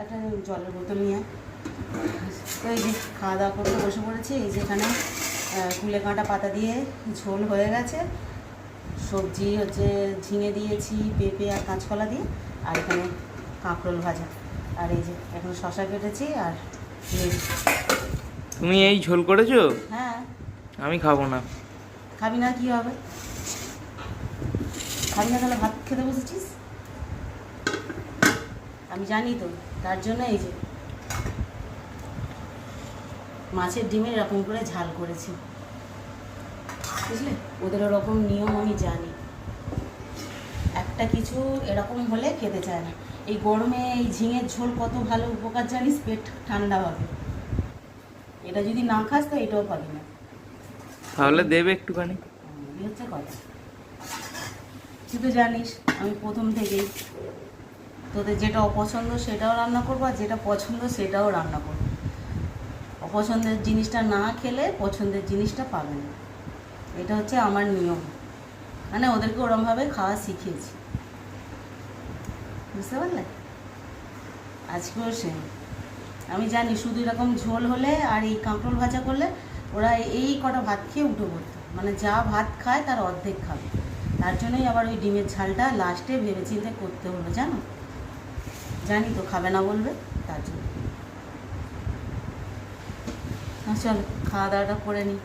একটা জলের বোতল নিয়ে। তো এই যে খাওয়া দাওয়া করতে বসে পড়েছি। এই যে এখানে কুলে কাঁটা পাতা দিয়ে ঝোল হয়ে গেছে, সবজি হচ্ছে ঝিঙে দিয়েছি, পেঁপে আর কাঁচকলা দিয়ে, আর এখানে কাঁকরোল ভাজা, আর এই যে এখন শশা কেটেছি আর লেবু। তুমি এই ঝোল করেছো? হ্যাঁ। আমি খাবো না। খাবি না কি হবে? খাবি না তাহলে ভাত খেতে বসেছিস? আমি জানি তো, তার জন্য এই যে মাছের ডিমের এরকম করে ঝাল করেছি, বুঝলে? ওদের ওরকম নিয়ম আমি জানি। একটা কিছু এরকম হলে খেতে চায় না। এই গরমে এই ঝিঙের ঝোল কত ভালো উপকার জানিস, পেট ঠান্ডা হবে। এটা যদি না খাস তো এটাও পাবি না। তাহলে দেবে একটুখানি। এই হচ্ছে কথা। তুই তো জানিস আমি প্রথম থেকেই তোদের যেটা অপছন্দ সেটাও রান্না করবো, আর যেটা পছন্দ সেটাও রান্না করবো। অপছন্দের জিনিসটা না খেলে পছন্দের জিনিসটা পাবে না, এটা হচ্ছে আমার নিয়ম। মানে ওদেরকে ওরমভাবে খাওয়া শিখিয়েছি, বুঝতে পারলে? আজকেও সেম। আমি জানি শুধু এরকম ঝোল হলে আর এই কাঁকরোল ভাজা করলে ওরা এই কটা ভাত খেয়ে উঠে পড়তো, মানে যা ভাত খায় তার অর্ধেক খাবে। তার জন্যই আবার ওই ডিমের ঝালটা লাস্টে ভেবেচিন্তে করতে হলো, জানো? জানি তো খাবে না বলবে, তার জন্য। চলো খাওয়া দাওয়াটা করে নিই।